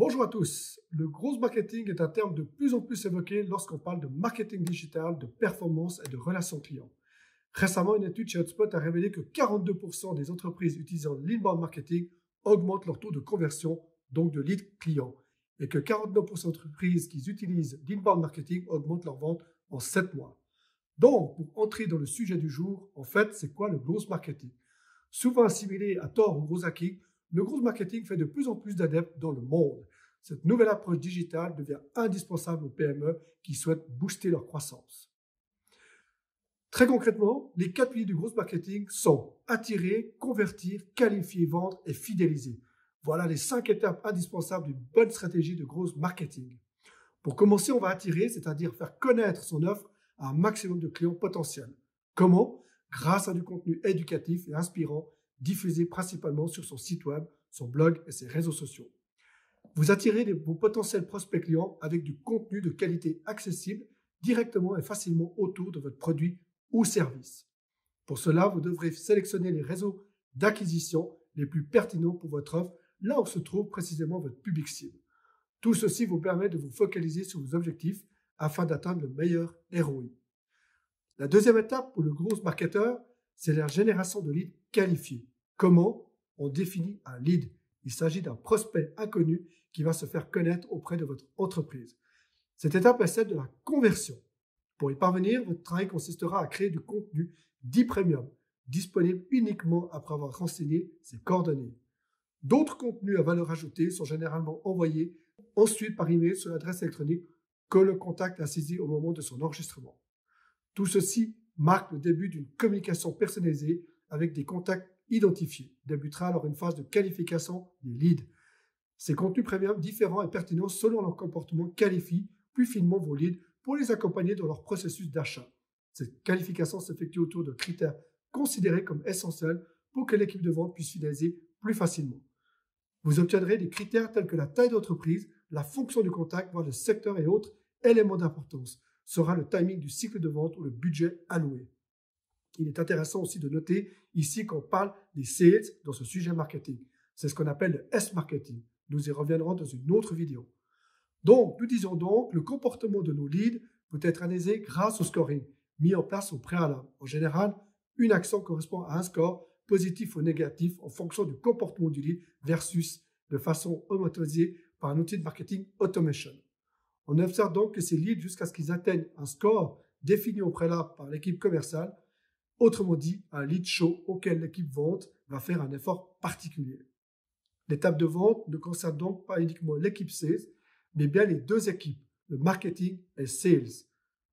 Bonjour à tous. Le growth marketing est un terme de plus en plus évoqué lorsqu'on parle de marketing digital, de performance et de relations clients. Récemment, une étude chez HubSpot a révélé que 42% des entreprises utilisant l'inbound marketing augmentent leur taux de conversion, donc de lead client, et que 49% d'entreprises qui utilisent l'inbound marketing augmentent leurs ventes en 7 mois. Donc, pour entrer dans le sujet du jour, en fait, c'est quoi le growth marketing? Souvent assimilé à tort au growth hacking, le growth marketing fait de plus en plus d'adeptes dans le monde. Cette nouvelle approche digitale devient indispensable aux PME qui souhaitent booster leur croissance. Très concrètement, les 4 piliers du growth marketing sont attirer, convertir, qualifier, vendre et fidéliser. Voilà les 5 étapes indispensables d'une bonne stratégie de growth marketing. Pour commencer, on va attirer, c'est-à-dire faire connaître son offre à un maximum de clients potentiels. Comment? Grâce à du contenu éducatif et inspirant, diffusé principalement sur son site web, son blog et ses réseaux sociaux. Vous attirez vos potentiels prospects clients avec du contenu de qualité accessible directement et facilement autour de votre produit ou service. Pour cela, vous devrez sélectionner les réseaux d'acquisition les plus pertinents pour votre offre, là où se trouve précisément votre public cible. Tout ceci vous permet de vous focaliser sur vos objectifs afin d'atteindre le meilleur ROI. La deuxième étape pour le growth marketeur, c'est la génération de leads qualifiés. Comment? On définit un lead. Il s'agit d'un prospect inconnu qui va se faire connaître auprès de votre entreprise. Cette étape est celle de la conversion. Pour y parvenir, votre travail consistera à créer du contenu dit premium, disponible uniquement après avoir renseigné ses coordonnées. D'autres contenus à valeur ajoutée sont généralement envoyés ensuite par email sur l'adresse électronique que le contact a saisie au moment de son enregistrement. Tout ceci marque le début d'une communication personnalisée avec des contacts identifiés. Débutera alors une phase de qualification des leads. Ces contenus premium différents et pertinents selon leur comportement qualifient plus finement vos leads pour les accompagner dans leur processus d'achat. Cette qualification s'effectue autour de critères considérés comme essentiels pour que l'équipe de vente puisse finaliser plus facilement. Vous obtiendrez des critères tels que la taille d'entreprise, la fonction du contact, voire le secteur et autres éléments d'importance. Sera le timing du cycle de vente ou le budget alloué. Il est intéressant aussi de noter ici qu'on parle des sales dans ce sujet marketing. C'est ce qu'on appelle le S-marketing. Nous y reviendrons dans une autre vidéo. Donc, nous disons donc, le comportement de nos leads peut être analysé grâce au scoring mis en place au préalable. En général, une action correspond à un score positif ou négatif en fonction du comportement du lead versus de façon automatisée par un outil de marketing automation. On observe donc que ces leads jusqu'à ce qu'ils atteignent un score défini au préalable par l'équipe commerciale, autrement dit un lead show auquel l'équipe vente va faire un effort particulier. L'étape de vente ne concerne donc pas uniquement l'équipe sales, mais bien les deux équipes, le marketing et sales.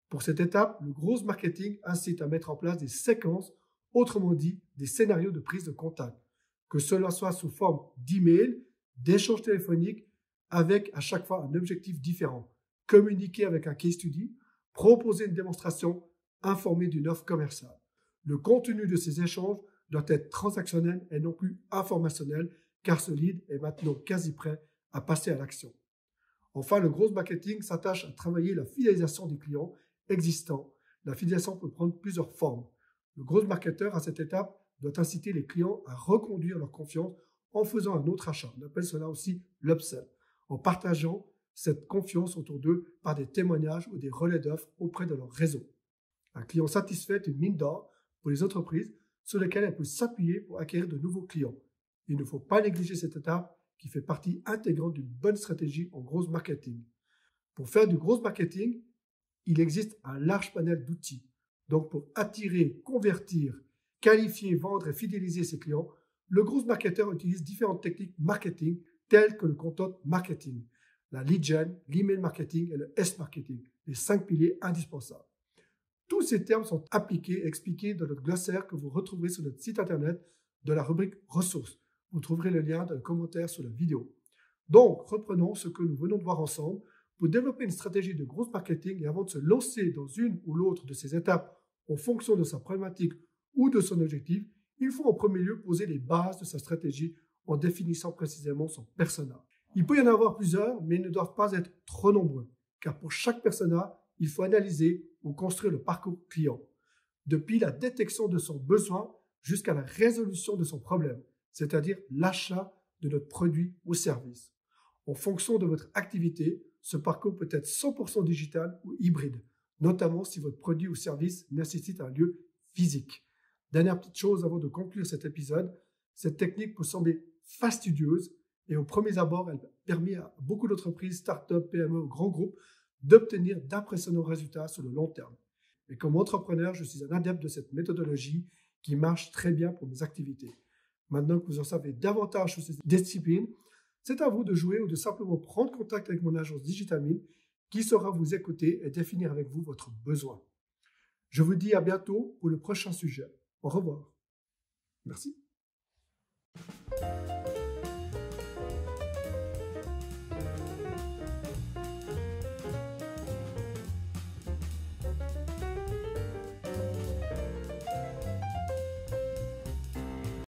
Pour cette étape, le growth marketing incite à mettre en place des séquences, autrement dit des scénarios de prise de contact, que cela soit sous forme d'email, d'échanges téléphoniques, avec à chaque fois un objectif différent. Communiquer avec un case study, proposer une démonstration, informer d'une offre commerciale. Le contenu de ces échanges doit être transactionnel et non plus informationnel, car ce lead est maintenant quasi prêt à passer à l'action. Enfin, le growth marketing s'attache à travailler la fidélisation des clients existants. La fidélisation peut prendre plusieurs formes. Le growth marketer, à cette étape, doit inciter les clients à reconduire leur confiance en faisant un autre achat. On appelle cela aussi l'upsell, en partageant cette confiance autour d'eux par des témoignages ou des relais d'offres auprès de leur réseau. Un client satisfait est une mine d'or pour les entreprises sur lesquelles elles peuvent s'appuyer pour acquérir de nouveaux clients. Il ne faut pas négliger cette étape qui fait partie intégrante d'une bonne stratégie en growth marketing. Pour faire du growth marketing, il existe un large panel d'outils. Donc pour attirer, convertir, qualifier, vendre et fidéliser ses clients, le growth marketer utilise différentes techniques marketing telles que le content marketing, la lead gen, l'email marketing et le S-marketing, les 5 piliers indispensables. Tous ces termes sont appliqués et expliqués dans notre glossaire que vous retrouverez sur notre site internet de la rubrique ressources. Vous trouverez le lien dans le commentaire sous la vidéo. Donc, reprenons ce que nous venons de voir ensemble. Pour développer une stratégie de growth marketing et avant de se lancer dans une ou l'autre de ces étapes en fonction de sa problématique ou de son objectif, il faut en premier lieu poser les bases de sa stratégie en définissant précisément son persona. Il peut y en avoir plusieurs, mais ils ne doivent pas être trop nombreux, car pour chaque persona, il faut analyser ou construire le parcours client, depuis la détection de son besoin jusqu'à la résolution de son problème, c'est-à-dire l'achat de notre produit ou service. En fonction de votre activité, ce parcours peut être 100% digital ou hybride, notamment si votre produit ou service nécessite un lieu physique. Dernière petite chose avant de conclure cet épisode, cette technique peut sembler fastidieuse et au premier abord, elle permet à beaucoup d'entreprises, startups, PME ou grands groupes d'obtenir d'impressionnants résultats sur le long terme. Et comme entrepreneur, je suis un adepte de cette méthodologie qui marche très bien pour mes activités. Maintenant que vous en savez davantage sur cette discipline, c'est à vous de jouer ou de simplement prendre contact avec mon agence Digitamine qui saura vous écouter et définir avec vous votre besoin. Je vous dis à bientôt pour le prochain sujet. Au revoir. Merci.